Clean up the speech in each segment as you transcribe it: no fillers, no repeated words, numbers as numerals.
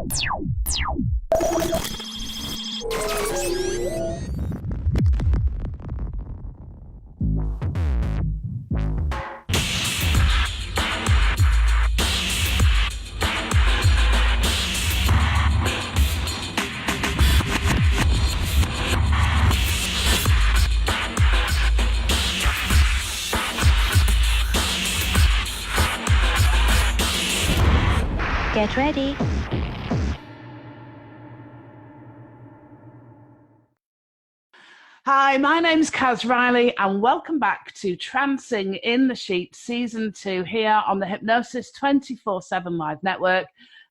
Get ready. Hi, my name's Kaz Riley and welcome back to Trancing in the Sheet Season 2 here on the Hypnosis 24/7 Live Network.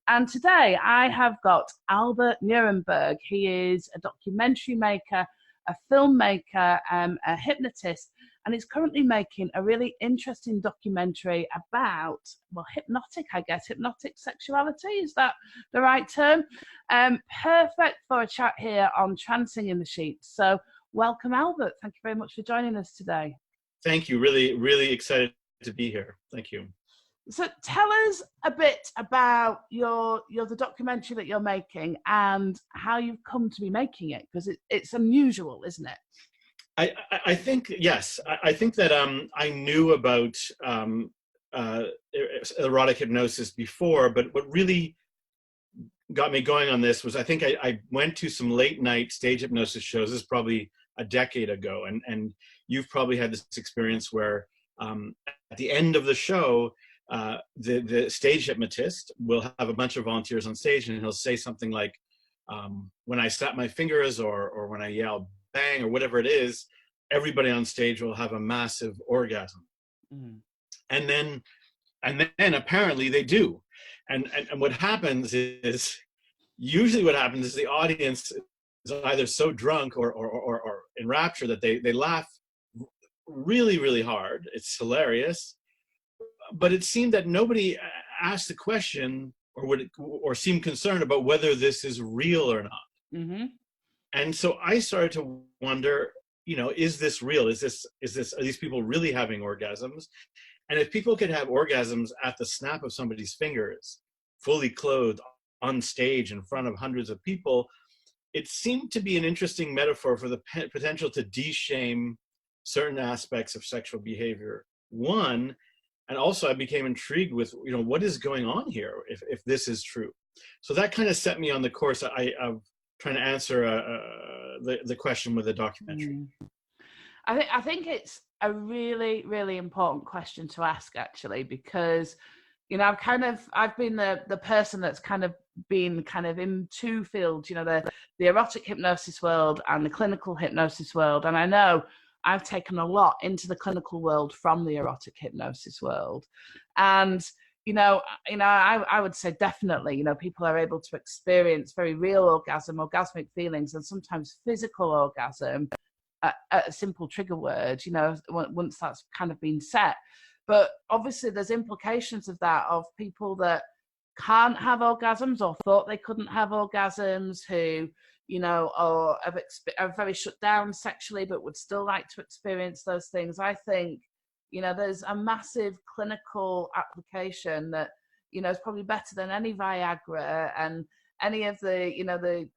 And today I have got Albert Nerenburg. He is a documentary maker, a filmmaker, a hypnotist, and he's currently making a really interesting documentary about, well, hypnotic, I guess, hypnotic sexuality. Is that the right term? Perfect for a chat here on Trancing in the Sheet. So welcome, Albert. Thank you very much for joining us today. Thank you. Really, really excited to be here. Thank you. So tell us a bit about the documentary that you're making and how you've come to be making it, because it's unusual, isn't it? I think, yes. I think that I knew about erotic hypnosis before, but what really got me going on this was I think I went to some late night stage hypnosis shows. This is probably a decade ago, and you've probably had this experience where at the end of the show, the stage hypnotist will have a bunch of volunteers on stage, and he'll say something like, when I snap my fingers or when I yell bang or whatever it is, everybody on stage will have a massive orgasm. And then apparently they do. And what happens is, usually what happens is the audience is either so drunk or in rapture that they laugh really, really hard. It's hilarious. But it seemed that nobody asked the question or seemed concerned about whether this is real or not. Mm-hmm. And so I started to wonder, is this real? Are these people really having orgasms? And if people could have orgasms at the snap of somebody's fingers, fully clothed on stage in front of hundreds of people, it seemed to be an interesting metaphor for the potential to de-shame certain aspects of sexual behavior. One, and also I became intrigued with, what is going on here if this is true? So that kind of set me on the course of trying to answer the question with a documentary. I think it's a really, really important question to ask, actually, because I've been the person that's been in two fields, the erotic hypnosis world and the clinical hypnosis world. And I know I've taken a lot into the clinical world from the erotic hypnosis world. And, I would say definitely, people are able to experience very real orgasmic feelings, and sometimes physical orgasm at a simple trigger word, once that's been set. But obviously there's implications of that, of people that can't have orgasms or thought they couldn't have orgasms, who, or are very shut down sexually but would still like to experience those things. I think, there's a massive clinical application that, is probably better than any Viagra and any of the,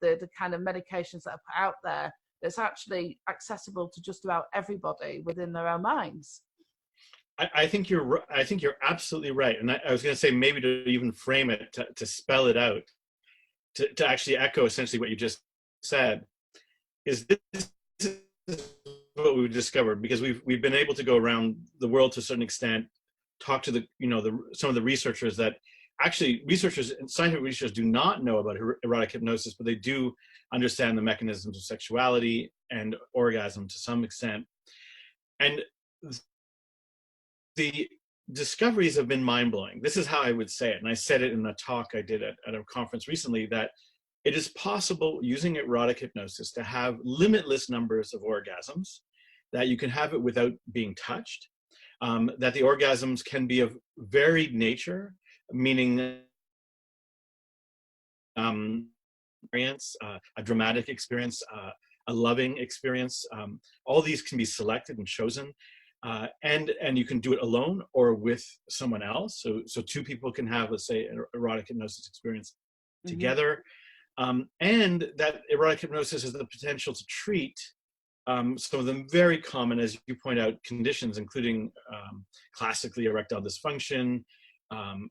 the kind of medications that are put out there, that's actually accessible to just about everybody within their own minds. I think you're absolutely right. And I was going to say, maybe to even frame it, to spell it out, to actually echo essentially what you just said, is this is what we've discovered, because we've been able to go around the world to a certain extent, talk to some of the researchers that actually scientific researchers do not know about erotic hypnosis, but they do understand the mechanisms of sexuality and orgasm to some extent. And the discoveries have been mind-blowing. This is how I would say it, and I said it in a talk I did at a conference recently, that it is possible using erotic hypnosis to have limitless numbers of orgasms, that you can have it without being touched, that the orgasms can be of varied nature, meaning experience, a dramatic experience, a loving experience. All these can be selected and chosen. And you can do it alone or with someone else. So two people can have, let's say, an erotic hypnosis experience. together, and that erotic hypnosis has the potential to treat some of the very common, as you point out, conditions, including classically erectile dysfunction,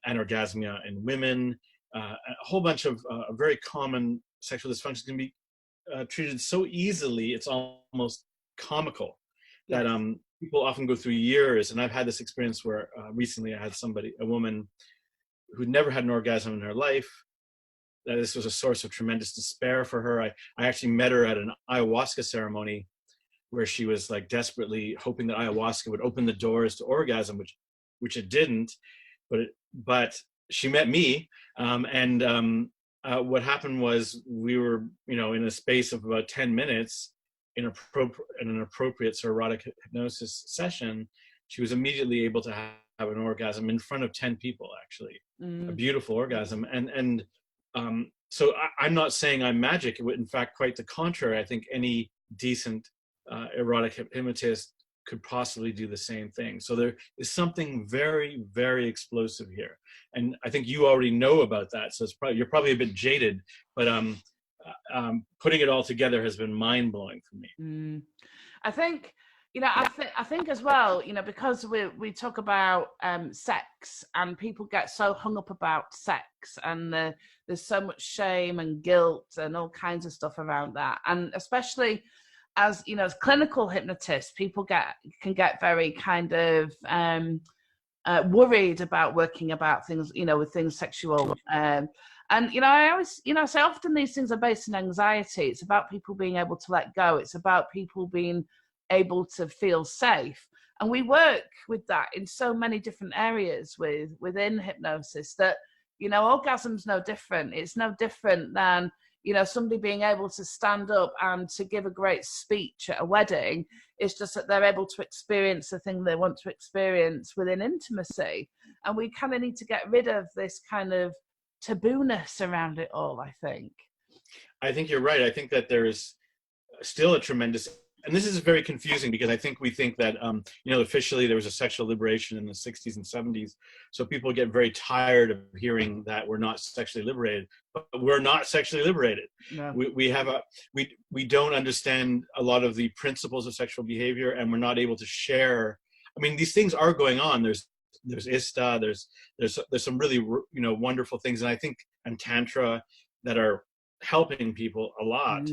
anorgasmia in women, a whole bunch of very common sexual dysfunctions can be treated so easily, it's almost comical. That people often go through years, and I've had this experience where recently I had a woman who'd never had an orgasm in her life. That this was a source of tremendous despair for her. I actually met her at an ayahuasca ceremony where she was like desperately hoping that ayahuasca would open the doors to orgasm, which it didn't, but she met me, and what happened was we were, in a space of about 10 minutes in an appropriate erotic hypnosis session, she was immediately able to have an orgasm in front of 10 people, actually, a beautiful orgasm. And so I'm not saying I'm magic. In fact, quite the contrary. I think any decent erotic hypnotist could possibly do the same thing. So there is something very, very explosive here. And I think you already know about that. So you're probably a bit jaded, but putting it all together has been mind-blowing for me. I think, I think as well, because we talk about sex, and people get so hung up about sex, and there's so much shame and guilt and all kinds of stuff around that. And especially as clinical hypnotists, people can get very kind of worried about working about things, with things sexual. And I always, say often these things are based on anxiety. It's about people being able to let go. It's about people being able to feel safe. And we work with that in so many different areas within hypnosis that, orgasm's no different. It's no different than, somebody being able to stand up and to give a great speech at a wedding. It's just that they're able to experience the thing they want to experience within intimacy. And we kind of need to get rid of this kind of taboo-ness around it all, I think. I think you're right. I think that there is still a tremendous, and this is very confusing because I think we think that, officially there was a sexual liberation in the 60s and 70s. So people get very tired of hearing that we're not sexually liberated, but we're not sexually liberated. No. We don't understand a lot of the principles of sexual behavior, and we're not able to share. I mean, these things are going on. There's ISTA, there's some really, wonderful things. And I think, and Tantra, that are helping people a lot.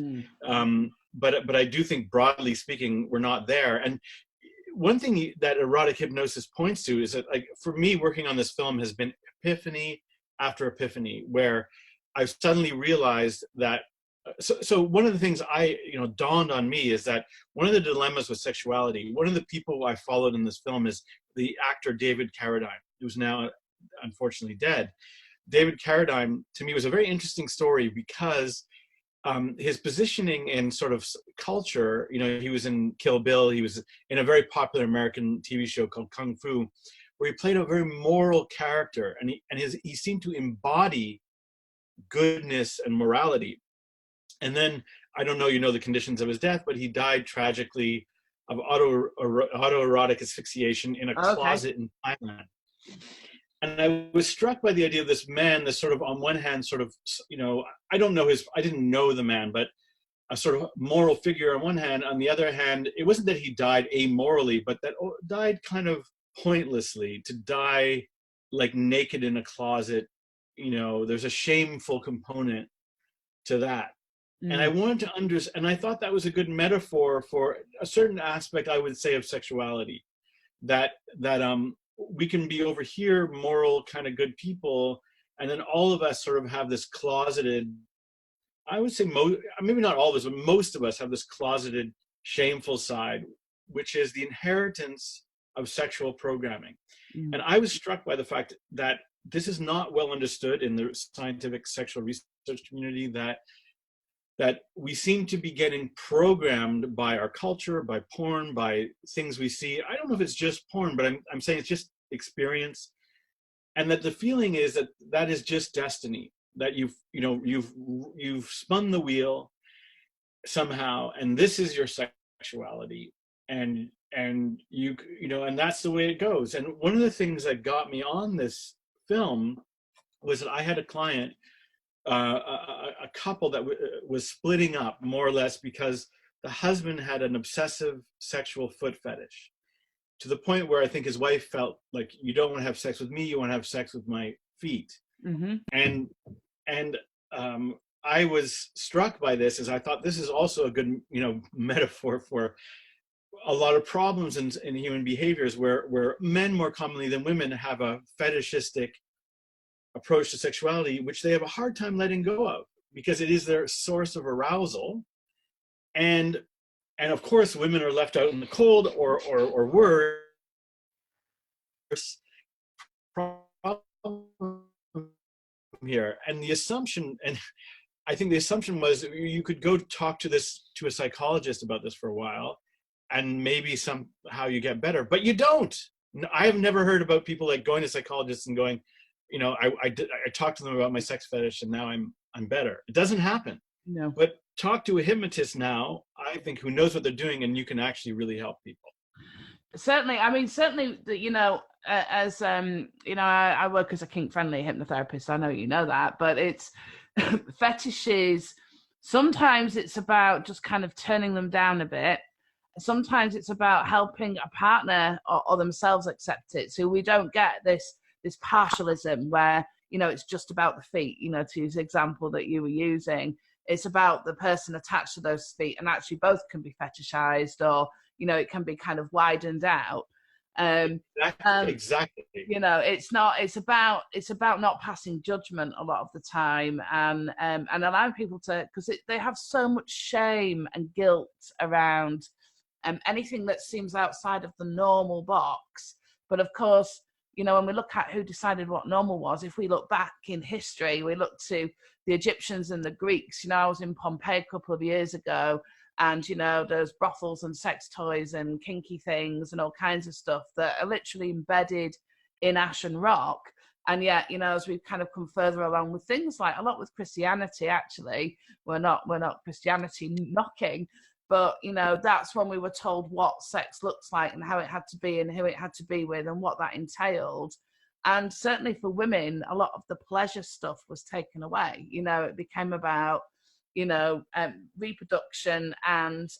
But I do think, broadly speaking, we're not there. And one thing that erotic hypnosis points to is that, like, for me, working on this film has been epiphany after epiphany, where I've suddenly realized that. So one of the things dawned on me is that one of the dilemmas with sexuality, one of the people I followed in this film is the actor David Carradine, who's now unfortunately dead. David Carradine, to me, was a very interesting story because his positioning in sort of culture, he was in Kill Bill, he was in a very popular American TV show called Kung Fu, where he played a very moral character, and he seemed to embody goodness and morality. And then, I don't know the conditions of his death, but he died tragically of autoerotic asphyxiation in a closet in Thailand. And I was struck by the idea of this man, this sort of, on one hand, sort of, I didn't know the man, but a sort of moral figure on one hand. On the other hand, it wasn't that he died amorally, but that died kind of pointlessly, to die like naked in a closet. There's a shameful component to that. And I wanted to understand, and I thought that was a good metaphor for a certain aspect, I would say, of sexuality, that we can be over here moral, kind of good people, and then all of us sort of have this closeted, I would say maybe not all of us, but most of us have this closeted, shameful side, which is the inheritance of sexual programming. And I was struck by the fact that this is not well understood in the scientific sexual research community, that we seem to be getting programmed by our culture, by porn, by things we see. I don't know if it's just porn, but I'm saying it's just experience. And that the feeling is that is just destiny, that you've spun the wheel somehow, and this is your sexuality, and you and that's the way it goes. And one of the things that got me on this film was that I had a client a couple that was splitting up more or less because the husband had an obsessive sexual foot fetish, to the point where I think his wife felt like, you don't want to have sex with me, you want to have sex with my feet. Mm-hmm. And I was struck by this, as I thought this is also a good, metaphor for a lot of problems in human behaviors, where men more commonly than women have a fetishistic approach to sexuality, which they have a hard time letting go of, because it is their source of arousal. And of course, women are left out in the cold, or worse. Problem here, and the assumption, and I think the assumption was you could go talk to a psychologist about this for a while, and maybe somehow you get better, but you don't. I have never heard about people like going to psychologists and going, I talked to them about my sex fetish and now I'm better. It doesn't happen. No. But talk to a hypnotist now, I think, who knows what they're doing, and you can actually really help people. Certainly. I mean, certainly, as I work as a kink-friendly hypnotherapist. I know you know that, but it's fetishes. Sometimes it's about just kind of turning them down a bit. Sometimes it's about helping a partner or themselves accept it, so we don't get this partialism where it's just about the feet. To use the example that you were using, it's about the person attached to those feet, and actually both can be fetishized, or it can be kind of widened out. Exactly. It's about not passing judgment a lot of the time, and allowing people to, because they have so much shame and guilt around anything that seems outside of the normal box. But of course, when we look at who decided what normal was, if we look back in history, we look to the Egyptians and the Greeks. I was in Pompeii a couple of years ago, and there's brothels and sex toys and kinky things and all kinds of stuff that are literally embedded in ash and rock. And yet, as we've kind of come further along with things like a lot with Christianity, actually, we're not Christianity knocking, but that's when we were told what sex looks like and how it had to be and who it had to be with and what that entailed. And certainly for women, a lot of the pleasure stuff was taken away. It became about reproduction and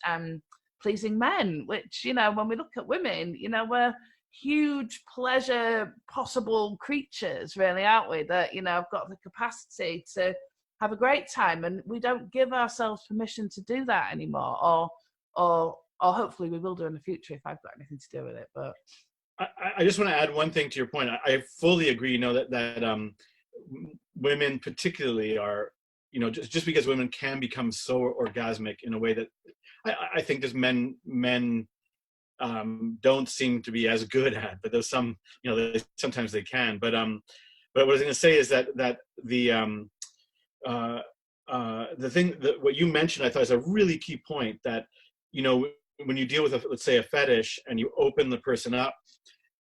pleasing men, which when we look at women, we're huge pleasure possible creatures, really, aren't we? That have got the capacity to have a great time, and we don't give ourselves permission to do that anymore, or hopefully we will do in the future if I've got anything to do with it. But I just want to add one thing to your point. I fully agree, that women particularly are, just because women can become so orgasmic in a way that I think just men don't seem to be as good at, but there's some, sometimes they can. But what I was going to say is that the thing that what you mentioned, I thought is a really key point, that, when you deal with let's say a fetish, and you open the person up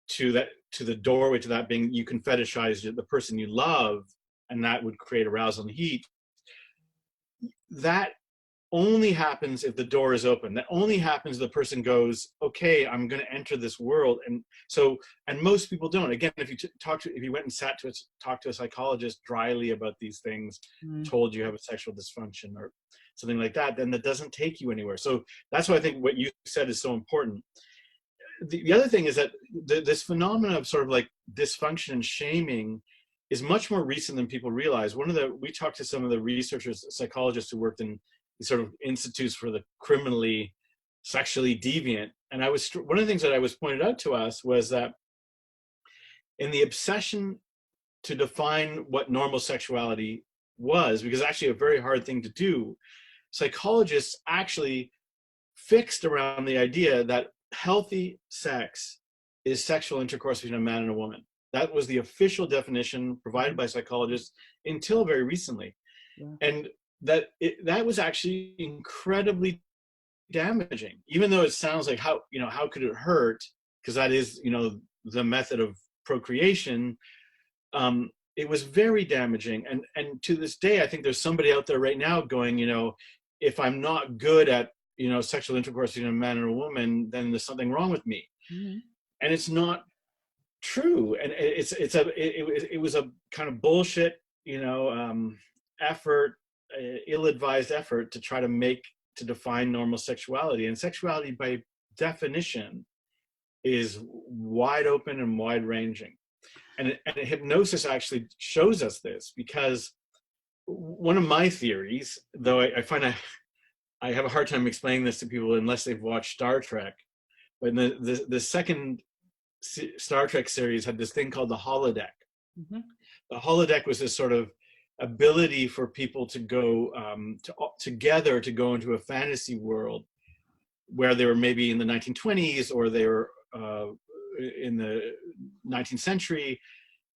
to the doorway to that being, you can fetishize the person you love, and that would create arousal and heat. That only happens if the door is open. That only happens if the person goes, okay, I'm going to enter this world. And most people don't. Again, if you went and talked to a psychologist dryly about these things, told you have a sexual dysfunction or something like that, then that doesn't take you anywhere. So that's why I think what you said is so important. The other thing is that this phenomenon of sort of like dysfunction and shaming is much more recent than people realize. We talked to some of the researchers, psychologists who worked in these sort of institutes for the criminally sexually deviant. And one of the things that I was pointed out to us was that in the obsession to define what normal sexuality was, because it's actually a very hard thing to do, psychologists actually fixed around the idea that healthy sex is sexual intercourse between a man and a woman. That was the official definition provided by psychologists until very recently. Yeah. And that was actually incredibly damaging, even though it sounds like how could it hurt, because that is the method of procreation. It was very damaging, and to this day I think there's somebody out there right now going, if I'm not good at sexual intercourse between a man and a woman, then there's something wrong with me. Mm-hmm. And it's not true, and it was a kind of bullshit effort, ill-advised effort to try to define normal sexuality. And sexuality by definition is wide open and wide ranging. And hypnosis actually shows us this, because one of my theories, though I find I have a hard time explaining this to people unless they've watched Star Trek, but the second Star Trek series had this thing called the holodeck. Mm-hmm. The holodeck was this sort of ability for people to go together to go into a fantasy world where they were maybe in the 1920s or they were in the 19th century,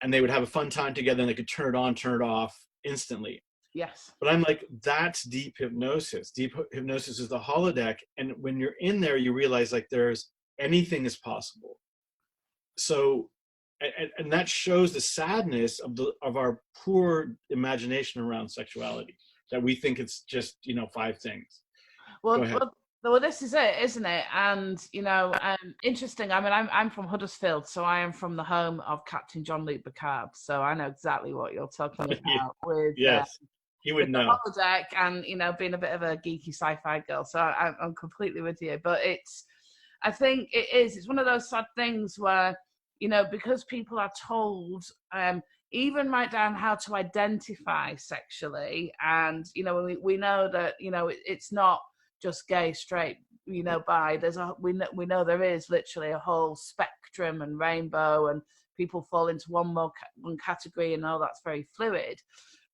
and they would have a fun time together and they could turn it on, turn it off instantly. Yes. But I'm like, that's deep hypnosis. Deep hypnosis is the holodeck. And when you're in there, you realize like anything is possible. So, and that shows the sadness of our poor imagination around sexuality, that we think it's just, 5 things. Well, this is it, isn't it? And, interesting. I mean, I'm from Huddersfield, so I am from the home of Captain Jean-Luc Picard. So I know exactly what you're talking about with yes, he would know. The holodeck and, being a bit of a geeky sci-fi girl. So I'm completely with you. But I think it's one of those sad things where, because people are told, even right down how to identify sexually. And, we know that, it's not just gay, straight, bi. We know there is literally a whole spectrum and rainbow, and people fall into one category, and all that's very fluid.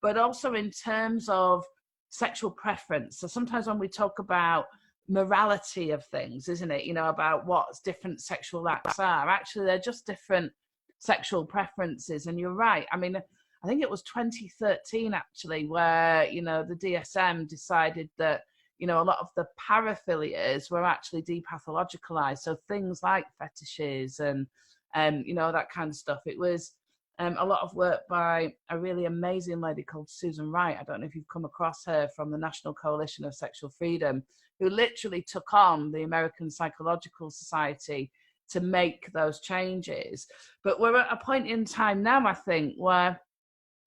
But also in terms of sexual preference. So sometimes when we talk about morality of things, isn't it? About what different sexual acts are. Actually, they're just different sexual preferences. And you're right. I mean, I think it was 2013 actually, where the DSM decided that a lot of the paraphilias were actually depathologicalized. So things like fetishes and that kind of stuff. It was a lot of work by a really amazing lady called Susan Wright. I don't know if you've come across her, from the National Coalition of Sexual Freedom, who literally took on the American Psychological Society to make those changes. But we're at a point in time now, I think, where,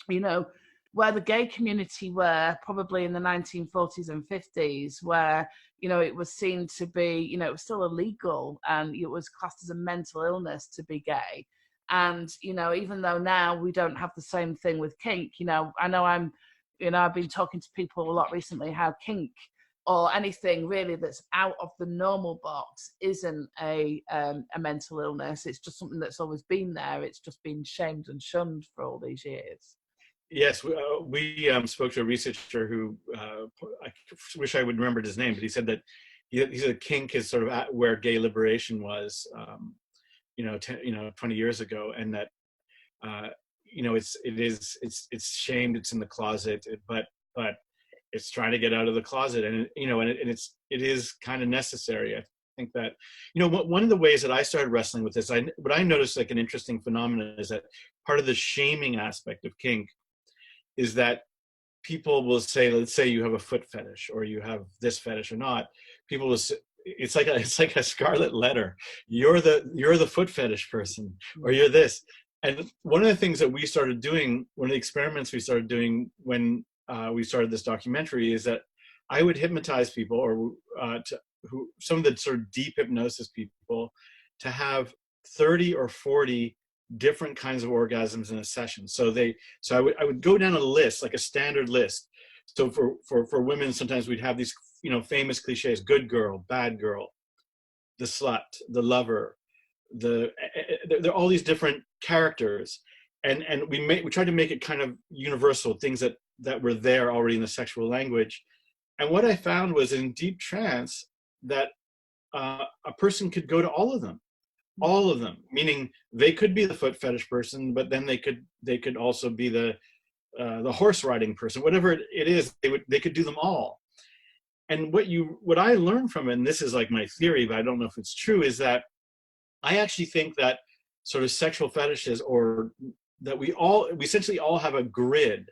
where the gay community were probably in the 1940s and 50s, where, it was seen to be, it was still illegal and it was classed as a mental illness to be gay. And, even though now we don't have the same thing with kink, I know I've been talking to people a lot recently how kink or anything really that's out of the normal box isn't a mental illness. It's just something that's always been there. It's just been shamed and shunned for all these years. Yes, we spoke to a researcher who, I wish I would remembered his name, but he said that he said kink is sort of where gay liberation was, 20 years ago, and that, it's shamed, it's in the closet, but it's trying to get out of the closet, and it is kind of necessary. I think that, one of the ways that I started wrestling with this, what I noticed like an interesting phenomenon is that part of the shaming aspect of kink is that people will say, let's say you have a foot fetish or you have this fetish or not, people will say, it's like a scarlet letter. You're the foot fetish person, or you're this. And one of the things that we started doing, one of the experiments we started doing when we started this documentary, is that I would hypnotize people, or some of the sort of deep hypnosis people, to have 30 or 40 different kinds of orgasms in a session. So I would go down a list, like a standard list. So for women, sometimes we'd have these, famous cliches: good girl, bad girl, the slut, the lover, there are all these different characters, and we tried to make it kind of universal, things that were there already in the sexual language. And what I found was, in deep trance, that a person could go to all of them, meaning they could be the foot fetish person, but then they could also be the horse riding person, whatever it is, they could do them all. And what I learned from it, and this is like my theory, but I don't know if it's true, is that I actually think that sort of sexual fetishes, or that we essentially all have a grid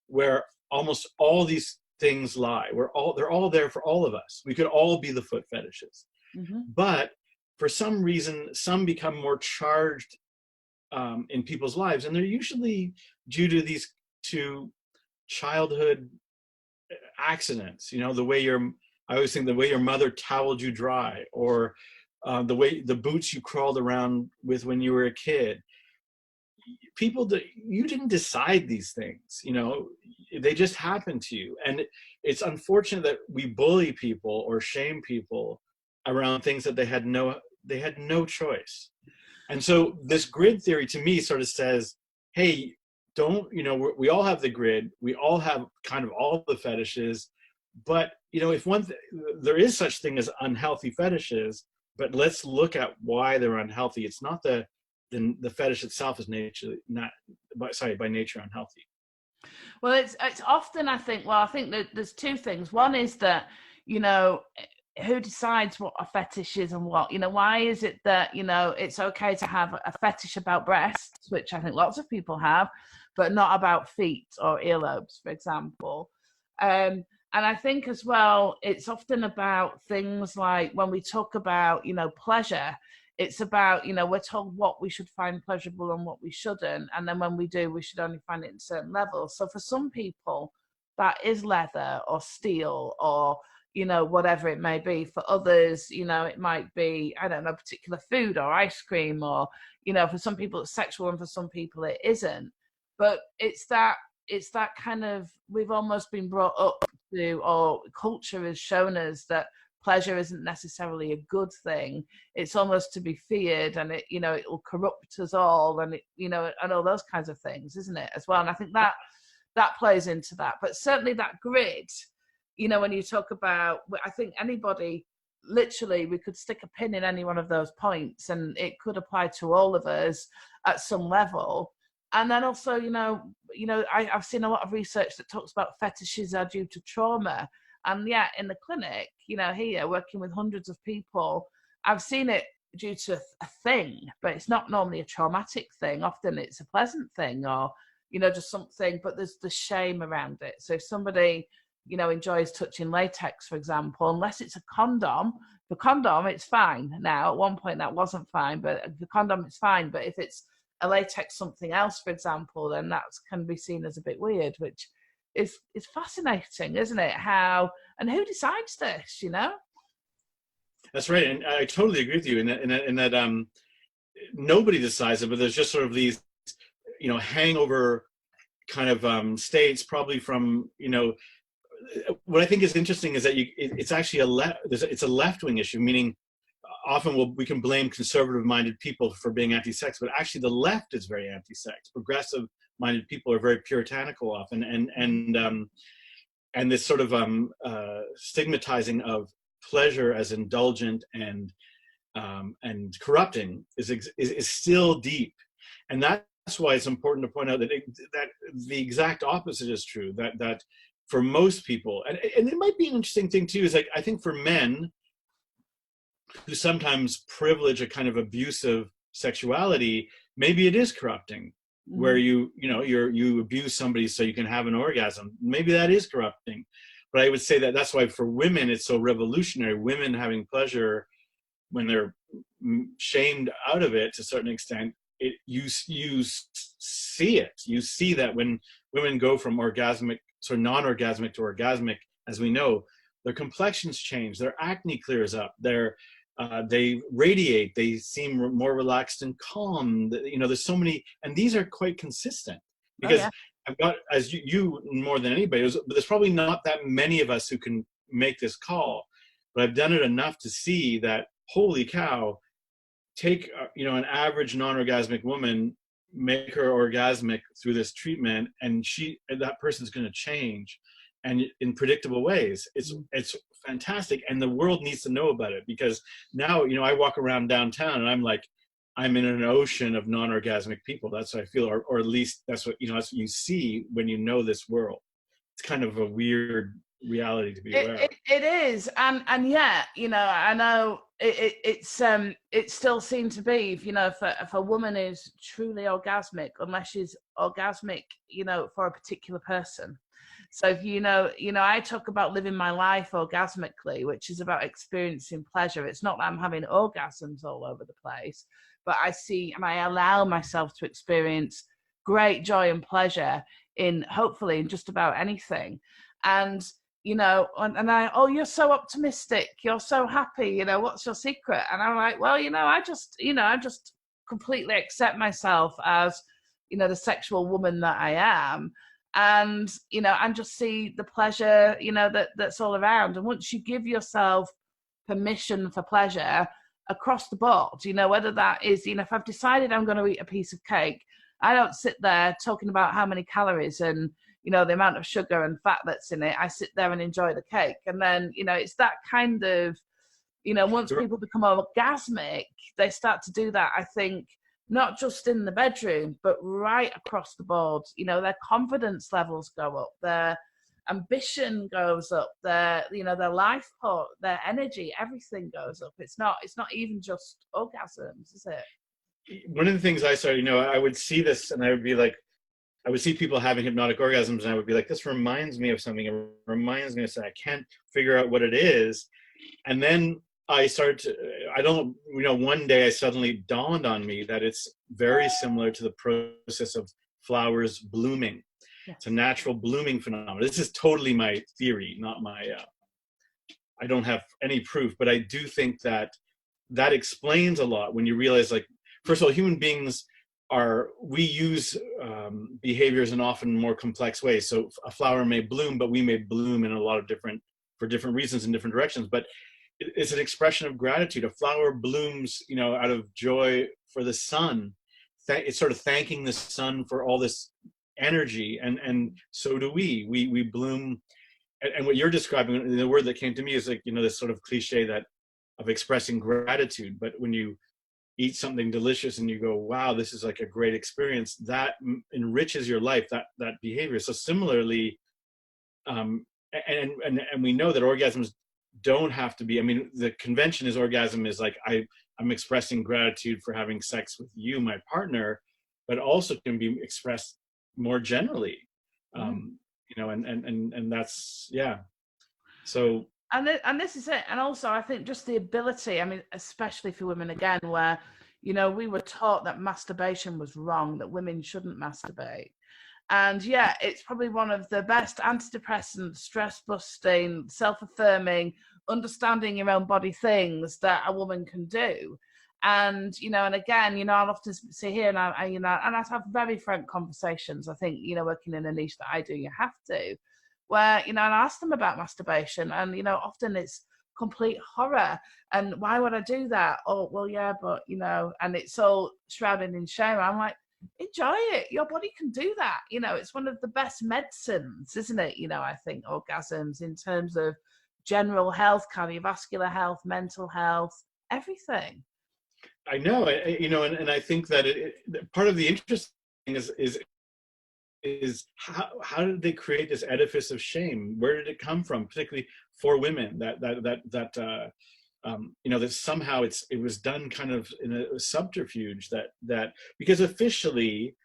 where almost all these things lie. They're all there for all of us. We could all be the foot fetishes. Mm-hmm. But for some reason, some become more charged in people's lives, and they're usually due to these two childhood accidents, you know, I always think the way your mother toweled you dry, or the boots you crawled around with when you were a kid. You didn't decide these things, you know, they just happened to you. And it's unfortunate that we bully people or shame people around things that they had no choice. And so this grid theory to me sort of says, hey, don't, you know, we all have the grid, we all have kind of all the fetishes, but you know, if there is such thing as unhealthy fetishes, but let's look at why they're unhealthy. It's not the fetish itself is by nature unhealthy. Well, it's often, I think that there's two things. One is that, you know, who decides what a fetish is and what, you know, why is it that, you know, it's okay to have a fetish about breasts, which I think lots of people have, but not about feet or earlobes, for example. And I think as well, it's often about things like when we talk about, you know, pleasure, it's about, you know, we're told what we should find pleasurable and what we shouldn't. And then when we do, we should only find it in certain levels. So for some people, that is leather or steel or, you know, whatever it may be. For others, you know, it might be, I don't know, particular food or ice cream, or, you know, for some people it's sexual and for some people it isn't. But it's that kind of, we've almost been brought up to, or culture has shown us that pleasure isn't necessarily a good thing. It's almost to be feared, and it, you know, it will corrupt us all, and it, you know, and all those kinds of things, isn't it, as well? And I think that plays into that. But certainly that grid, you know, when you talk about, I think anybody, literally, we could stick a pin in any one of those points and it could apply to all of us at some level. And then also, you know, I've seen a lot of research that talks about fetishes are due to trauma. And yeah, in the clinic, you know, here working with hundreds of people, I've seen it due to a thing, but it's not normally a traumatic thing. Often it's a pleasant thing, or, you know, just something, but there's the shame around it. So if somebody, you know, enjoys touching latex, for example, unless it's a condom, the condom, it's fine. Now, at one point that wasn't fine, but the condom, it's fine. But if it's a latex something else, for example, then that can be seen as a bit weird, which is fascinating, isn't it? How, and who decides this, you know? That's right. And I totally agree with you in that nobody decides it, but there's just sort of these, you know, hangover kind of states, probably from, you know, what I think is interesting is that it's actually it's a left-wing issue, meaning often we can blame conservative-minded people for being anti-sex, but actually the left is very anti-sex. Progressive-minded people are very puritanical often, and this sort of stigmatizing of pleasure as indulgent and corrupting is still deep, and that's why it's important to point out that the exact opposite is true. That for most people, and it might be an interesting thing too, is like, I think for men who sometimes privilege a kind of abusive sexuality, maybe it is corrupting, where you abuse somebody so you can have an orgasm. Maybe that is corrupting. But I would say that's why for women it's so revolutionary. Women having pleasure when they're shamed out of it to a certain extent, you see it. You see that when women go from orgasmic, sort of non-orgasmic to orgasmic, as we know, their complexions change, their acne clears up, they radiate, they seem more relaxed and calm. You know, there's so many, and these are quite consistent because I've got, as you more than anybody, but there's probably not that many of us who can make this call, but I've done it enough to see that, holy cow, take, you know, an average non-orgasmic woman, make her orgasmic through this treatment, and that person's going to change, and in predictable ways. It's fantastic, and the world needs to know about it, because now, you know, I walk around downtown and I'm like, I'm in an ocean of non-orgasmic people. That's what I feel, or at least that's what, you know, that's what you see when you know this world. It's kind of a weird reality to be aware of. It is, and yeah, you know, I know it's still seen to be, you know, if a woman is truly orgasmic, unless she's orgasmic, you know, for a particular person. So if you know, I talk about living my life orgasmically, which is about experiencing pleasure. It's not that I'm having orgasms all over the place, but I see and I allow myself to experience great joy and pleasure in hopefully in just about anything. And you know, and I, oh, you're so optimistic, you're so happy, you know, what's your secret? And I'm like, well, you know, I just completely accept myself as, you know, the sexual woman that I am, and you know, and just see the pleasure, you know, that's all around. And once you give yourself permission for pleasure across the board, you know, whether that is, you know, if I've decided I'm going to eat a piece of cake, I don't sit there talking about how many calories and, you know, the amount of sugar and fat that's in it. I sit there and enjoy the cake. And then, you know, it's that kind of, you know, once people become orgasmic, they start to do that, I think, not just in the bedroom, but right across the board. You know, their confidence levels go up, their ambition goes up, their, you know, their life port, their energy, everything goes up. It's not even just orgasms, is it? One of the things I started, you know, I would see this and I would be like, I would see people having hypnotic orgasms and I would be like, this reminds me of something. It reminds me of something. I can't figure out what it is. And then I started to, I don't, you know, one day I suddenly dawned on me that it's very similar to the process of flowers blooming. Yes. It's a natural blooming phenomenon. This is totally my theory, not my, I don't have any proof, but I do think that that explains a lot when you realize, like, first of all, human beings we use behaviors in often more complex ways. So a flower may bloom, but we may bloom in a lot of for different reasons in different directions. But it's an expression of gratitude. A flower blooms, you know, out of joy for the sun. It's sort of thanking the sun for all this energy, and so do we. We bloom, and what you're describing, the word that came to me is like, you know, this sort of cliche that of expressing gratitude. But when you eat something delicious and you go, wow, this is like a great experience, that enriches your life, that behavior. So similarly, and we know that orgasms don't have to be, I mean, the convention is orgasm is like, I'm expressing gratitude for having sex with you, my partner, but also can be expressed more generally. You know, and that's, yeah. So, and this is it. And also, I think just the ability, I mean, especially for women, again, where, you know, we were taught that masturbation was wrong, that women shouldn't masturbate. And yeah, it's probably one of the best antidepressant, stress busting, self-affirming, understanding your own body things that a woman can do. And, you know, and again, you know, I'll often sit here and I you know, and I have very frank conversations. I think, you know, working in a niche that I do, you have to, where, you know, and I ask them about masturbation, and, you know, often it's complete horror. And why would I do that? Oh, well, yeah, but, you know, and it's all shrouded in shame. I'm like, enjoy it. Your body can do that. You know, it's one of the best medicines, isn't it? You know, I think orgasms in terms of general health, cardiovascular health, mental health, everything. I know, you know, and I think that part of the interesting thing is how did they create this edifice of shame? Where did it come from, particularly for women? That you know, that somehow it was done kind of in a subterfuge that because officially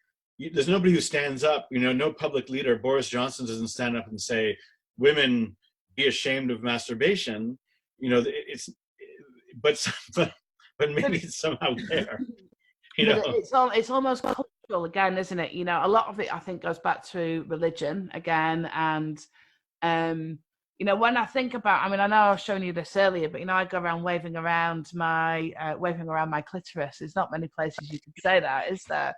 there's nobody who stands up, you know, no public leader. Boris Johnson doesn't stand up and say, women, be ashamed of masturbation. You know, but maybe it's somehow there. You know, it's almost cultural again, isn't it? You know, a lot of it I think goes back to religion again, and you know, when I think about, I mean, I know I was showing you this earlier, but, you know, I go around waving around my clitoris. There's not many places you can say that, is there?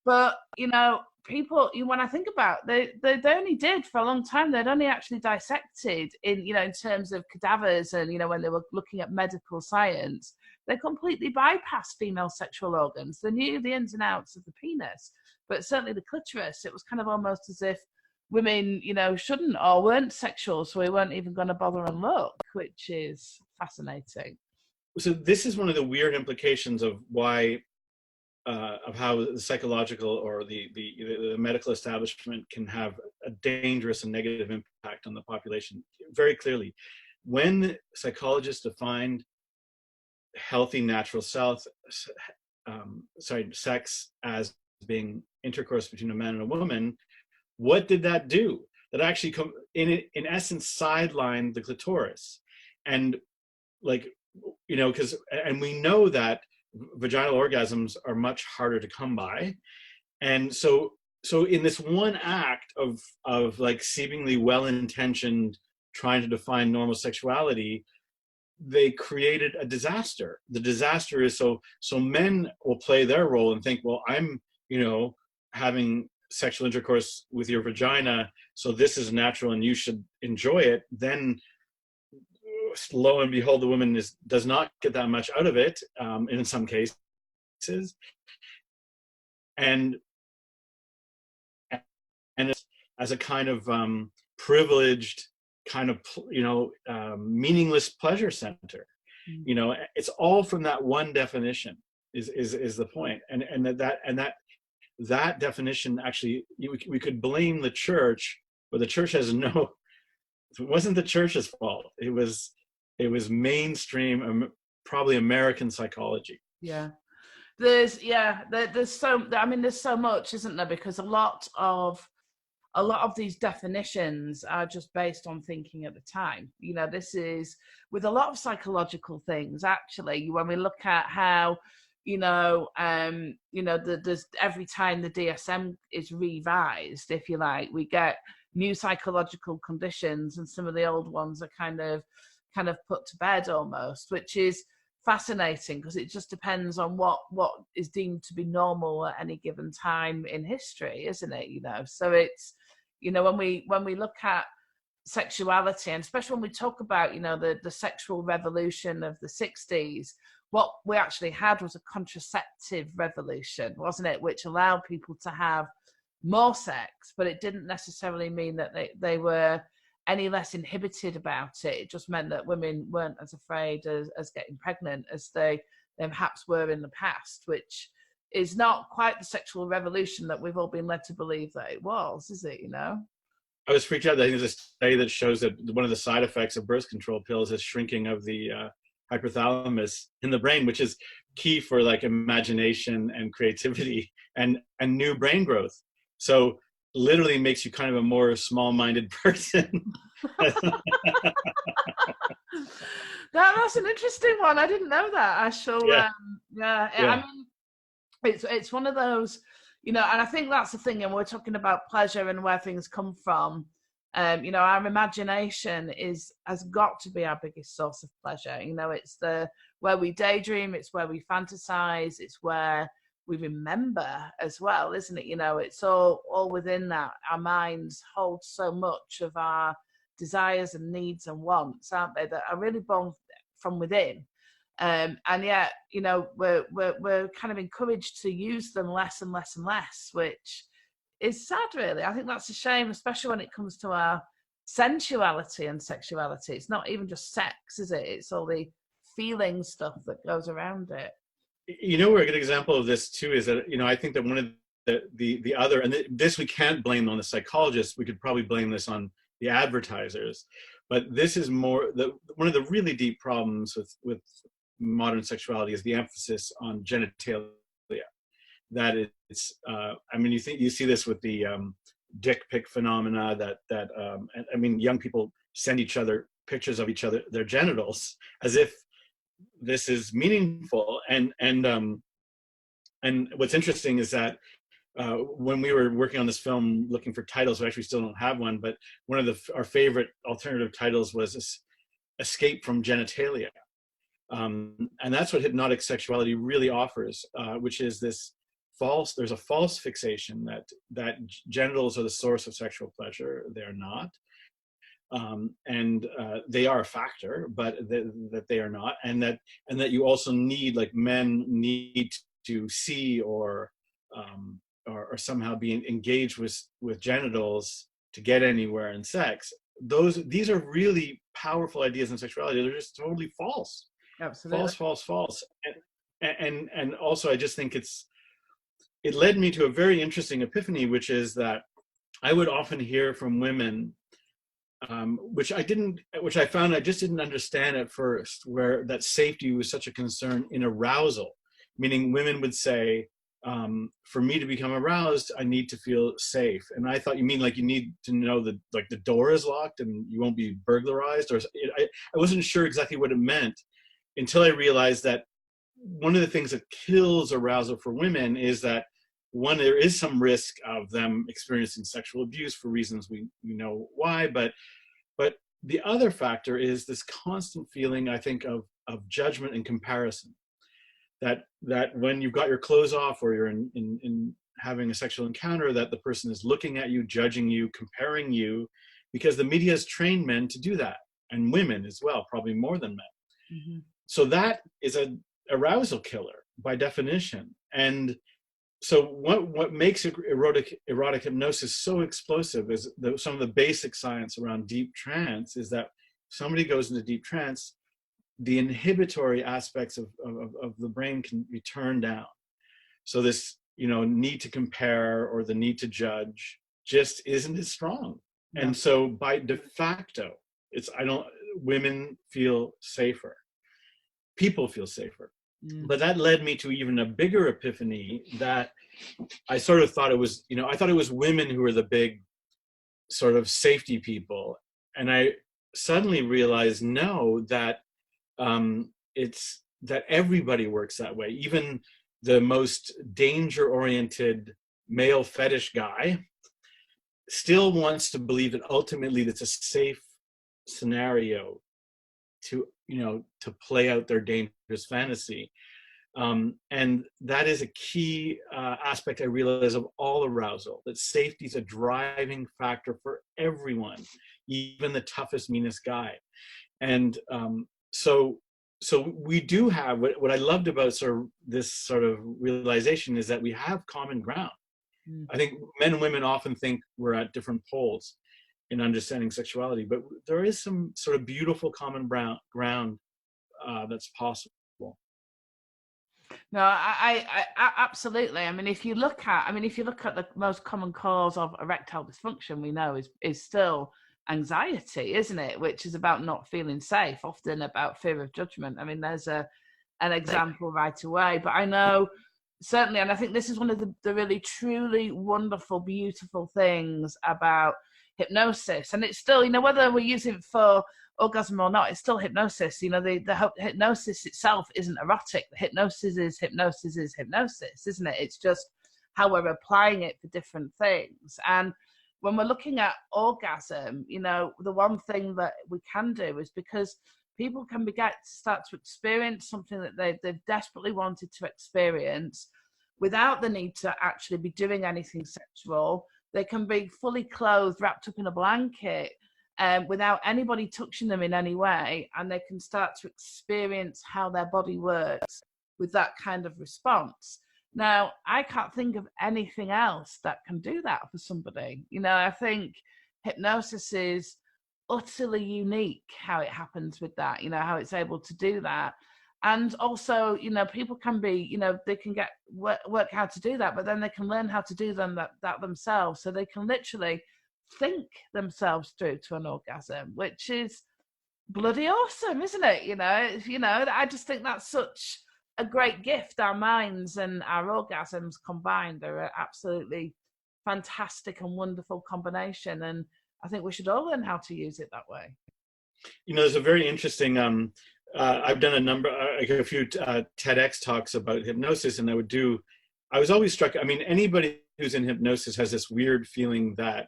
But, you know, people, when I think about it, they only did for a long time. They'd only actually dissected in, you know, in terms of cadavers, and, you know, when they were looking at medical science, they completely bypassed female sexual organs. They knew the ins and outs of the penis, but certainly the clitoris, it was kind of almost as if women, you know, shouldn't or weren't sexual, so we weren't even going to bother and look, which is fascinating. So this is one of the weird implications of why, of how the psychological or the medical establishment can have a dangerous and negative impact on the population. Very clearly, when psychologists defined healthy natural sex as being intercourse between a man and a woman, what did that do? That actually, in essence, sidelined the clitoris. And, like, you know, and we know that vaginal orgasms are much harder to come by. And so so in this one act of like seemingly well-intentioned trying to define normal sexuality, they created a disaster. The disaster is so men will play their role and think, well, I'm, you know, having sexual intercourse with your vagina, so this is natural and you should enjoy it. Then lo and behold, the woman does not get that much out of it, in some cases, and it's as a kind of privileged kind of, you know, meaningless pleasure center. You know, it's all from that one definition is the point. And that definition, actually, we could blame the church, but the church has no, it wasn't the church's fault. It was mainstream, probably American psychology. Yeah. There's so, I mean, there's so much, isn't there? Because a lot of these definitions are just based on thinking at the time. You know, this is with a lot of psychological things, actually, when we look at how, there's every time the DSM is revised, if you like, we get new psychological conditions, and some of the old ones are kind of put to bed almost, which is fascinating, because it just depends on what is deemed to be normal at any given time in history, isn't it? You know, so it's, you know, when we look at sexuality, and especially when we talk about, you know, the sexual revolution of the 60s, what we actually had was a contraceptive revolution, wasn't it, which allowed people to have more sex, but it didn't necessarily mean that they were any less inhibited about it. It just meant that women weren't as afraid as getting pregnant as they perhaps were in the past, which is not quite the sexual revolution that we've all been led to believe that it was, is it, you know? I was freaked out. I think there's a study that shows that one of the side effects of birth control pills is shrinking of the hypothalamus in the brain, which is key for like imagination and creativity and new brain growth. So literally makes you kind of a more small-minded person. That's an interesting one. I didn't know that. I shall. Yeah. I mean, it's one of those, you know, and I think that's the thing. And we're talking about pleasure and where things come from. You know, our imagination has got to be our biggest source of pleasure. You know, it's where we daydream, it's where we fantasize, it's where we remember as well, isn't it? You know, it's all within that. Our minds hold so much of our desires and needs and wants, aren't they, that are really born from within. And yet, you know, we're kind of encouraged to use them less and less and less, which is sad, really. I think that's a shame, especially when it comes to our sensuality and sexuality. It's not even just sex, is it? It's all the feeling stuff that goes around it. You know, where a good example of this too is that, you know, I think that one of the other, and this we can't blame on the psychologists, we could probably blame this on the advertisers, but this is more one of the really deep problems with modern sexuality is the emphasis on genitalia. That it's, I mean, you see this with the dick pic phenomena that I mean, young people send each other pictures of their genitals as if this is meaningful. And what's interesting is that when we were working on this film, looking for titles, we actually still don't have one, but one of our favorite alternative titles was Escape from Genitalia. And that's what hypnotic sexuality really offers, which is there's a false fixation that genitals are the source of sexual pleasure. They're not. And they are a factor, but that they are not, and that you also need, like, men need to see or somehow be engaged with genitals to get anywhere in sex. These are really powerful ideas in sexuality. They're just totally false. Absolutely. False. And also, I just think it led me to a very interesting epiphany, which is that I would often hear from women, which I found I just didn't understand at first, where that safety was such a concern in arousal, meaning women would say, for me to become aroused, I need to feel safe. And I thought, you mean like you need to know that, like, the door is locked and you won't be burglarized? Or I wasn't sure exactly what it meant until I realized that one of the things that kills arousal for women is that one, there is some risk of them experiencing sexual abuse for reasons we know why, but the other factor is this constant feeling, I think, of judgment and comparison. That when you've got your clothes off, or you're in having a sexual encounter, that the person is looking at you, judging you, comparing you, because the media has trained men to do that, and women as well, probably more than men. Mm-hmm. So that is a arousal killer by definition. And so what makes erotic hypnosis so explosive is some of the basic science around deep trance is that somebody goes into deep trance, the inhibitory aspects of the brain can be turned down. So this, need to compare or the need to judge just isn't as strong. No. And so by de facto, women feel safer. People feel safer. Mm. But that led me to even a bigger epiphany, that I sort of thought it was, I thought it was women who were the big sort of safety people. And I suddenly realized, no, that it's that everybody works that way. Even the most danger-oriented male fetish guy still wants to believe that ultimately that's a safe scenario to play out their dangerous fantasy. And that is a key aspect, I realize, of all arousal, that safety is a driving factor for everyone, even the toughest, meanest guy. And so we do have, what I loved about this sort of realization is that we have common ground. Mm. I think men and women often think we're at different poles in understanding sexuality, but there is some sort of beautiful common ground that's possible. No, I absolutely. I mean, if you look at the most common cause of erectile dysfunction, we know is still anxiety, isn't it? Which is about not feeling safe, often about fear of judgment. I mean, there's an example right away, but I know certainly, and I think this is one of the really truly wonderful, beautiful things about hypnosis. And it's still, whether we're using it for orgasm or not, it's still hypnosis. The hypnosis itself isn't erotic. The hypnosis is hypnosis, isn't it? It's just how we're applying it for different things. And when we're looking at orgasm, the one thing that we can do is, because people can start to experience something that they've desperately wanted to experience without the need to actually be doing anything sexual. They can be fully clothed, wrapped up in a blanket, without anybody touching them in any way, and they can start to experience how their body works with that kind of response. Now, I can't think of anything else that can do that for somebody. I think hypnosis is utterly unique, how it happens with that, how it's able to do that. And also, people can be, they can work how to do that, but then they can learn how to do that themselves. So they can literally think themselves through to an orgasm, which is bloody awesome, isn't it? I just think that's such a great gift. Our minds and our orgasms combined are an absolutely fantastic and wonderful combination. And I think we should all learn how to use it that way. There's a very interesting, I've done a few TEDx talks about hypnosis, and I was always struck, anybody who's in hypnosis has this weird feeling that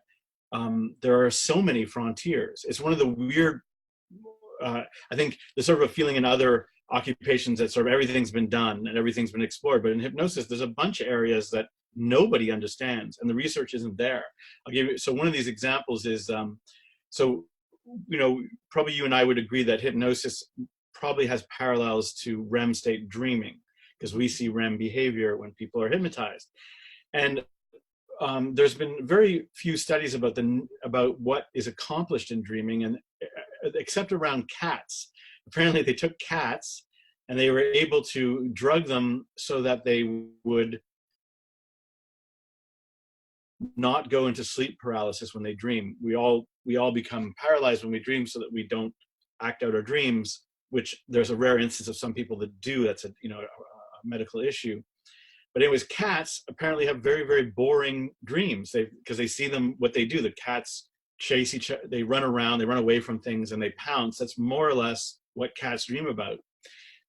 there are so many frontiers. It's one of the weird, I think there's sort of a feeling in other occupations that sort of everything's been done and everything's been explored, but in hypnosis there's a bunch of areas that nobody understands and the research isn't there. So one of these examples is, probably you and I would agree that hypnosis probably has parallels to REM state dreaming, because we see REM behavior when people are hypnotized. And there's been very few studies about what is accomplished in dreaming, and except around cats. Apparently they took cats and they were able to drug them so that they would not go into sleep paralysis when they dream. We all become paralyzed when we dream so that we don't act out our dreams, which there's a rare instance of some people that do. That's a medical issue. But anyways, cats apparently have very, very boring dreams, because they see them, what they do. The cats chase each other, they run around, they run away from things, and they pounce. That's more or less what cats dream about.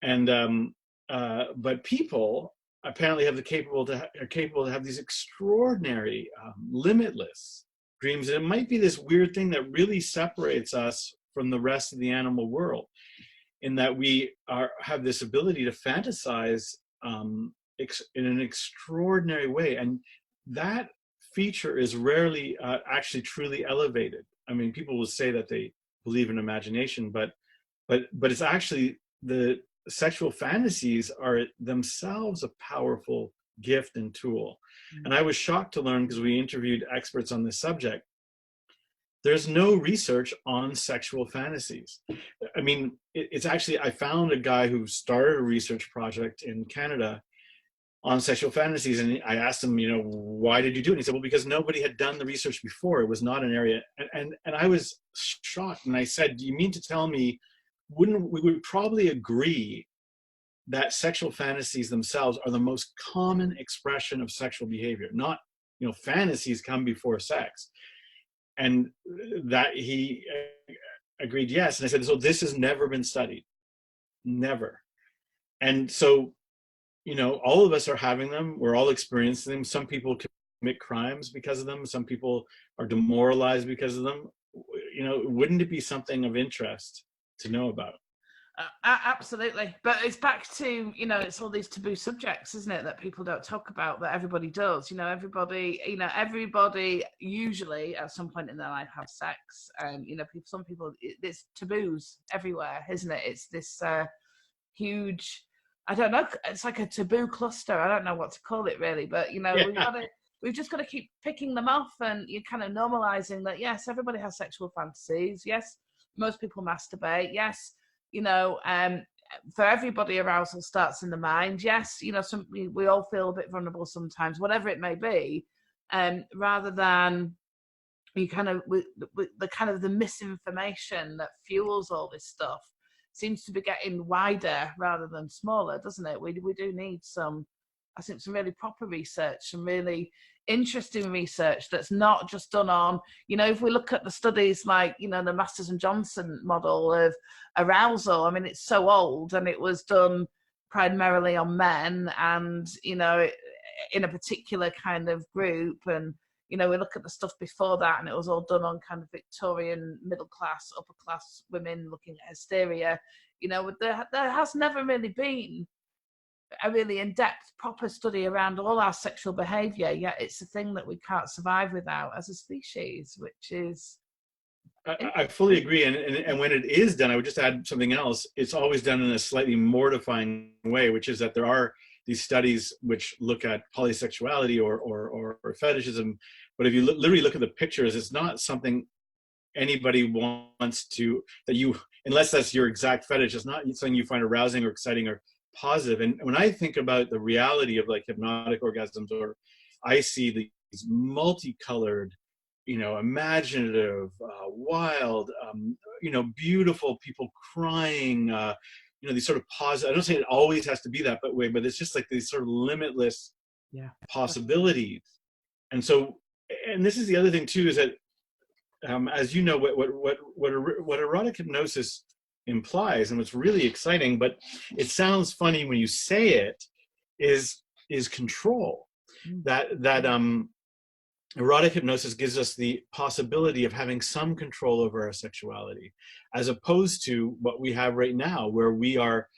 And but people apparently are capable to have these extraordinary, limitless dreams. And it might be this weird thing that really separates us from the rest of the animal world, in that we have this ability to fantasize in an extraordinary way. And that feature is rarely actually truly elevated. I mean, people will say that they believe in imagination, but it's actually, the sexual fantasies are themselves a powerful gift and tool. And I was shocked to learn, because we interviewed experts on this subject, there's no research on sexual fantasies. I mean, it's actually, I found a guy who started a research project in Canada on sexual fantasies, and I asked him, why did you do it? And he said, well, because nobody had done the research before. It was not an area. And I was shocked. And I said, do you mean to tell me, we would probably agree that sexual fantasies themselves are the most common expression of sexual behavior? Not, fantasies come before sex. And that he agreed, yes. And I said, so this has never been studied, never. And so, all of us are having them. We're all experiencing them. Some people commit crimes because of them. Some people are demoralized because of them. Wouldn't it be something of interest to know about? Absolutely. But it's back to, it's all these taboo subjects, isn't it, that people don't talk about, that everybody does. Everybody usually at some point in their life have sex. And, some people, it's taboos everywhere, isn't it? It's this huge, I don't know, it's like a taboo cluster. I don't know what to call it really, but, we've just got to keep picking them off, and you're kind of normalizing that, yes, everybody has sexual fantasies. Yes, most people masturbate. Yes, for everybody, arousal starts in the mind. Yes, we all feel a bit vulnerable sometimes, whatever it may be, rather than the misinformation that fuels all this stuff seems to be getting wider rather than smaller, doesn't it? We do need some really proper research, some really interesting research that's not just done on, if we look at the studies like, the Masters and Johnson model of arousal, I mean, it's so old, and it was done primarily on men, and, in a particular kind of group. And, we look at the stuff before that, and it was all done on kind of Victorian middle class, upper class women looking at hysteria. There has never really been a really in-depth, proper study around all our sexual behaviour, yet it's a thing that we can't survive without as a species, which is... I fully agree. And when it is done, I would just add something else. It's always done in a slightly mortifying way, which is that there are these studies which look at polysexuality or fetishism. But if you literally look at the pictures, it's not something anybody wants to, unless that's your exact fetish, it's not something you find arousing or exciting or positive. And when I think about the reality of like hypnotic orgasms, or I see these multicolored, imaginative, wild, beautiful people crying, these sort of positive, I don't say it always has to be that way, but it's just like these sort of limitless possibilities. And so, and this is the other thing too, is that, as you know, what erotic hypnosis implies, and what's really exciting, but it sounds funny when you say it, is control. That erotic hypnosis gives us the possibility of having some control over our sexuality, as opposed to what we have right now, where we are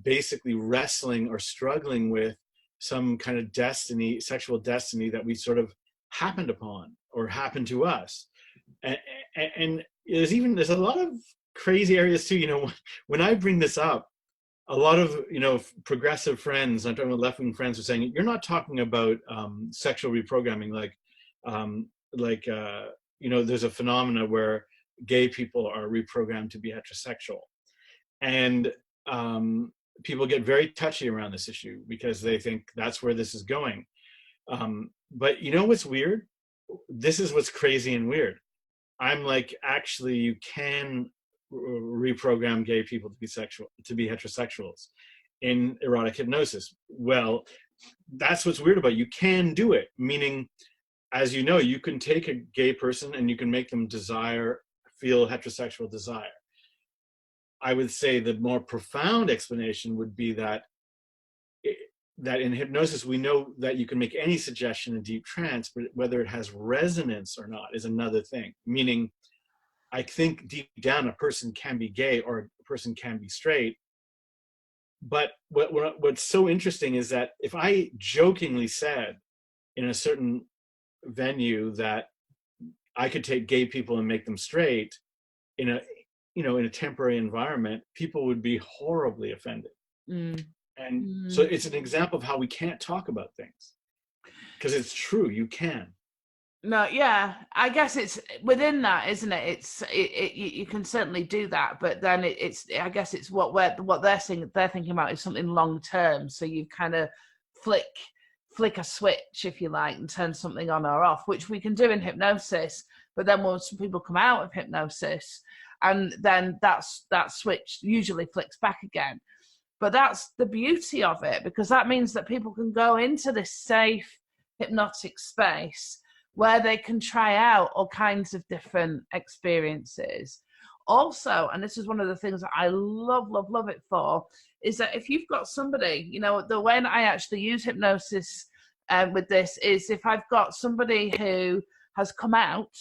basically wrestling or struggling with some kind of destiny, sexual destiny that we sort of happened upon or happened to us. And there's a lot of crazy areas too. When I bring this up, a lot of progressive friends, I'm talking about left-wing friends, are saying you're not talking about sexual reprogramming, there's a phenomena where gay people are reprogrammed to be heterosexual, and people get very touchy around this issue because they think that's where this is going. But what's weird? This is what's crazy and weird. I'm like, actually, you can reprogram gay people to be heterosexuals in erotic hypnosis. Well, that's what's weird about it. You can do it, meaning, as you know, you can take a gay person and you can make them feel heterosexual desire. I would say the more profound explanation would be that that in hypnosis, we know that you can make any suggestion in deep trance, but whether it has resonance or not is another thing. Meaning, I think deep down a person can be gay or a person can be straight. But what's so interesting is that if I jokingly said in a certain venue that I could take gay people and make them straight in a, in a temporary environment, people would be horribly offended. And so it's an example of how we can't talk about things, because it's true, you can. No, yeah, I guess it's within that, isn't it? You can certainly do that, but then I guess it's what they're thinking about is something long term. So you kind of flick a switch, if you like, and turn something on or off, which we can do in hypnosis. But then when some people come out of hypnosis, and then that switch usually flicks back again. But that's the beauty of it, because that means that people can go into this safe hypnotic space where they can try out all kinds of different experiences. Also, and this is one of the things that I love it for, is that if you've got somebody, the way I actually use hypnosis with this is if I've got somebody who has come out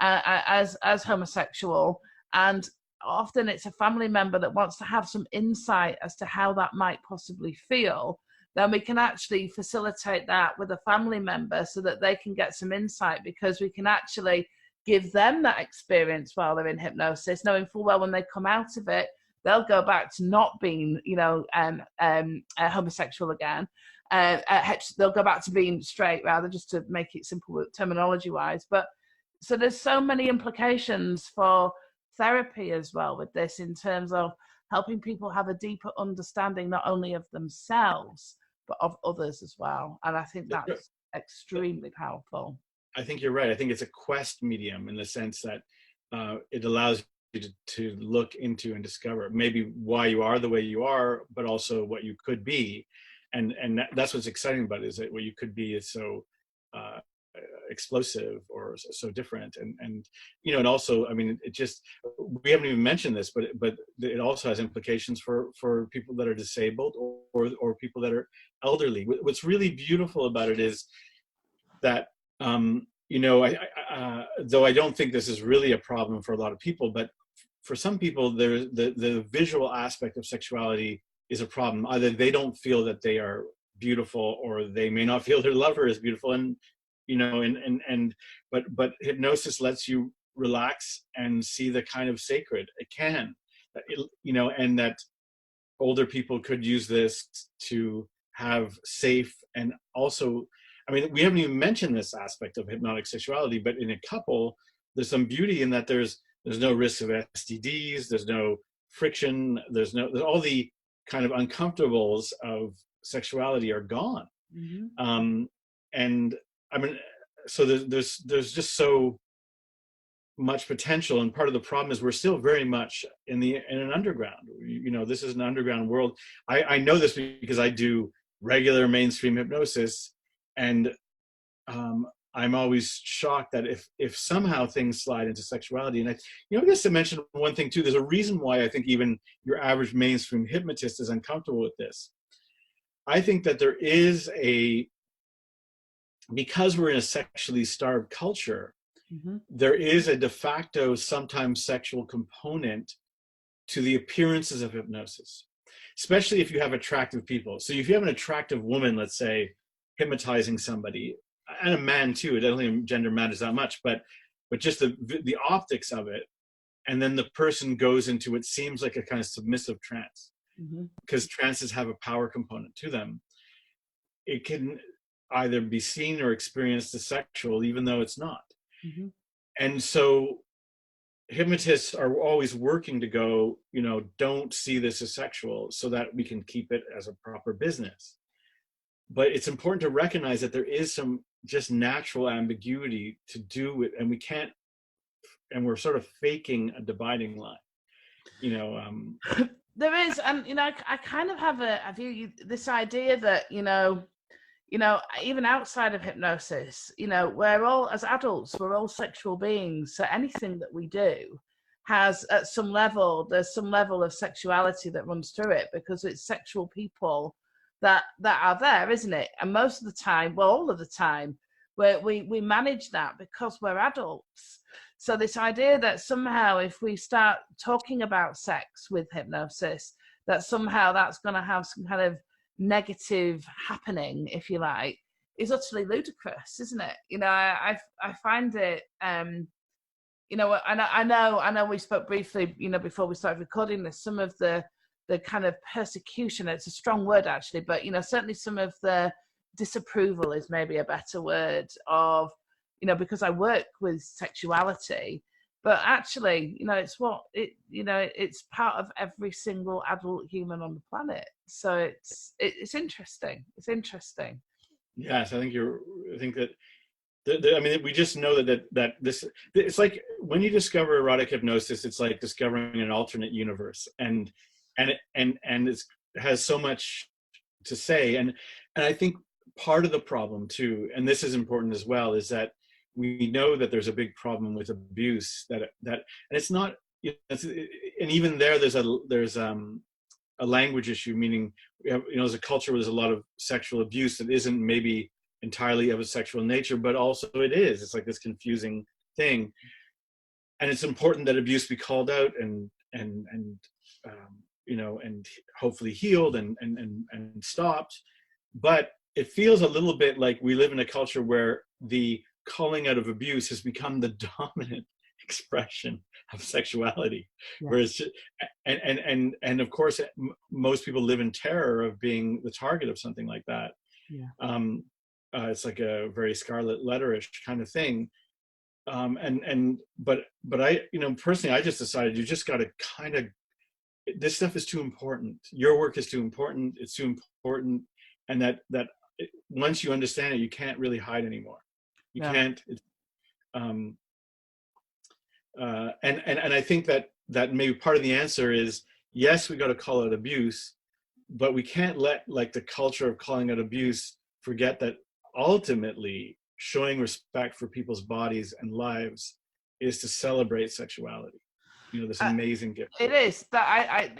as homosexual, and often it's a family member that wants to have some insight as to how that might possibly feel, then we can actually facilitate that with a family member so that they can get some insight, because we can actually give them that experience while they're in hypnosis, knowing full well when they come out of it, they'll go back to not being, homosexual again. They'll go back to being straight, rather, just to make it simple terminology-wise. But so there's so many implications for therapy as well with this, in terms of helping people have a deeper understanding not only of themselves but of others as well. And I think that's extremely powerful. I think you're right. I think it's a quest medium in the sense that it allows you to look into and discover maybe why you are the way you are, but also what you could be. And that's what's exciting about it, is that what you could be is so explosive or so different. And and also, I mean, it just, we haven't even mentioned this, but it also has implications for people that are disabled or people that are elderly. What's really beautiful about it is that though I don't think this is really a problem for a lot of people, but for some people, the visual aspect of sexuality is a problem. Either they don't feel that they are beautiful, or they may not feel their lover is beautiful. And but hypnosis lets you relax and see the kind of sacred it can, and that older people could use this to have safe. And also, I mean, we haven't even mentioned this aspect of hypnotic sexuality, but in a couple, there's some beauty in that there's no risk of STDs, there's no friction, there's all the kind of uncomfortables of sexuality are gone. And I mean, so there's just so much potential, and part of the problem is we're still very much in an underground. This is an underground world. I know this because I do regular mainstream hypnosis, and I'm always shocked that if somehow things slide into sexuality. And I guess to mention one thing too, there's a reason why I think even your average mainstream hypnotist is uncomfortable with this. I think that there is because we're in a sexually starved culture, there is a de facto, sometimes sexual component to the appearances of hypnosis, especially if you have attractive people. So if you have an attractive woman, let's say, hypnotizing somebody, and a man too, it doesn't even gender matters that much, but just the optics of it, and then the person goes into what seems like a kind of submissive trance, because trances have a power component to them. It can either be seen or experienced as sexual, even though it's not. And so hypnotists are always working to go, don't see this as sexual, so that we can keep it as a proper business. But it's important to recognize that there is some just natural ambiguity to do it, and we can't, and we're sort of faking a dividing line. There is, and I kind of have a view, this idea that even outside of hypnosis, we're all, as adults, we're all sexual beings. So anything that we do has, at some level, there's some level of sexuality that runs through it, because it's sexual people that are there, isn't it? And most of the time, well, all of the time, we manage that because we're adults. So this idea that somehow if we start talking about sex with hypnosis, that somehow that's going to have some kind of negative happening, if you like, is utterly ludicrous, isn't it? You know, I find it, you know, and I know we spoke briefly, you know, before we started recording this, some of the kind of persecution, it's a strong word actually, but, you know, certainly some of the disapproval is maybe a better word of, you know, because I work with sexuality, but actually, you know, it's part of every single adult human on the planet. So it's interesting. It's interesting. Yes, I think that I mean, we just know that this, it's like when you discover erotic hypnosis, it's like discovering an alternate universe, and it has so much to say, and I think part of the problem too, and this is important as well, is that we know that there's a big problem with abuse, and it's not, you know, and even there's a language issue, meaning we have, you know, there's a culture where there's a lot of sexual abuse that isn't maybe entirely of a sexual nature, but also it is. It's like this confusing thing, and it's important that abuse be called out and you know, and hopefully healed and stopped. But it feels a little bit like we live in a culture where the calling out of abuse has become the dominant expression of sexuality. Yeah. Whereas, and of course, most people live in terror of being the target of something like that. Yeah. It's like a very scarlet letter-ish kind of thing. But I, you know, personally, I just decided you just got to kind of, this stuff is too important. Your work is too important. It's too important. And that once you understand it, you can't really hide anymore. You can't. And I think that maybe part of the answer is, yes, we got to call out abuse, but we can't let like the culture of calling out abuse forget that ultimately showing respect for people's bodies and lives is to celebrate sexuality. You know, this amazing gift. It is that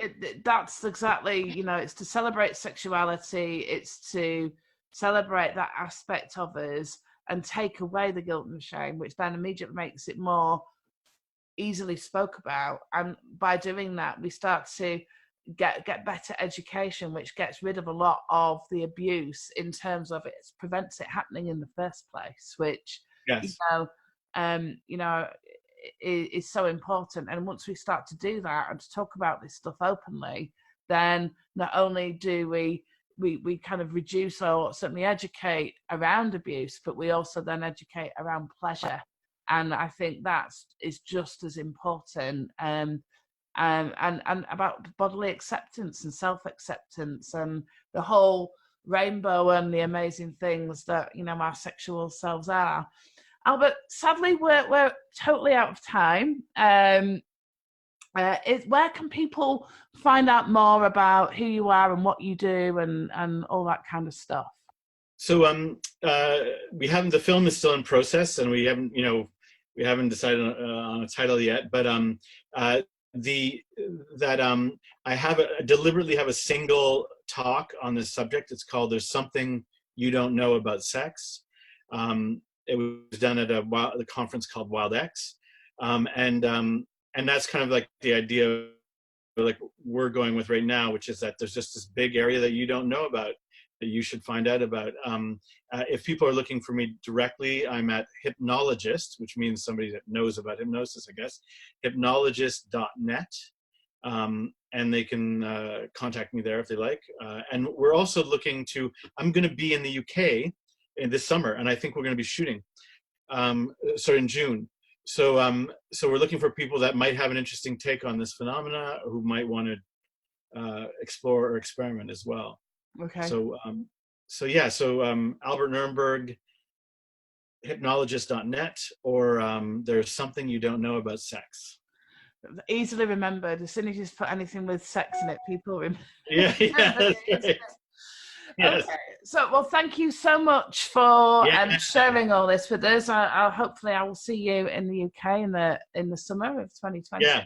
that's exactly, you know, it's to celebrate sexuality. It's to celebrate that aspect of us and take away the guilt and shame, which then immediately makes it more easily spoke about. And by doing that, we start to get better education, which gets rid of a lot of the abuse in terms of it prevents it happening in the first place, which, yes, you know, is so important. And once we start to do that and to talk about this stuff openly, then not only do we kind of reduce or certainly educate around abuse, but we also then educate around pleasure. And I think that is just as important. And about bodily acceptance and self-acceptance and the whole rainbow and the amazing things that, you know, our sexual selves are. Albert, sadly, we're totally out of time. Where can people find out more about who you are and what you do and all that kind of stuff? So we haven't, the film is still in process, and we haven't decided on a title yet, but I deliberately have a single talk on this subject. It's called "There's Something You Don't Know About Sex." It was done at the conference called Wild X, and that's kind of like the idea like we're going with right now, which is that there's just this big area that you don't know about that you should find out about. If people are looking for me directly, I'm at hypnologist, which means somebody that knows about hypnosis, I guess, hypnologist.net. And they can contact me there if they like. And we're also looking to, I'm going to be in the UK in this summer, and I think we're going to be shooting, so in June. So we're looking for people that might have an interesting take on this phenomena, who might want to explore or experiment as well. Okay. So Albert Nerenberg, hypnologist.net, or There's Something You Don't Know About Sex. Easily remembered. As soon as you just put anything with sex in it, people remember. Yeah, that's right. Yes. Okay. So, well, thank you so much for sharing all this with us. Hopefully I will see you in the UK in the summer of 2020. Yeah.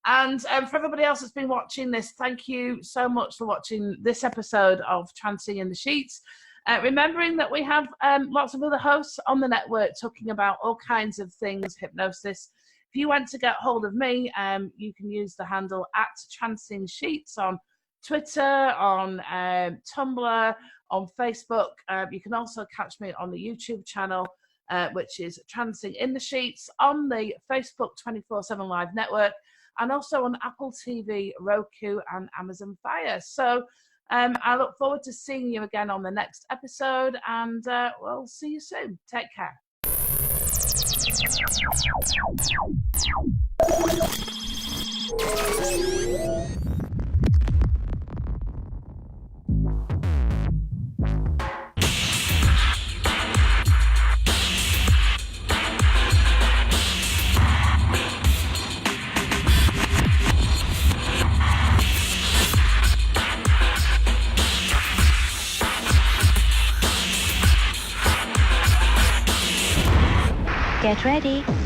And for everybody else that's been watching this, thank you so much for watching this episode of Trancing in the Sheets. Remembering that we have lots of other hosts on the network talking about all kinds of things, hypnosis. If you want to get hold of me, you can use the handle @Trancing Sheets on Twitter, on Tumblr, on Facebook. You can also catch me on the YouTube channel, which is Trancing in the Sheets, on the Facebook 24/7 Live network, and also on Apple TV, Roku, and Amazon Fire. So I look forward to seeing you again on the next episode, and we'll see you soon. Take care. Get ready.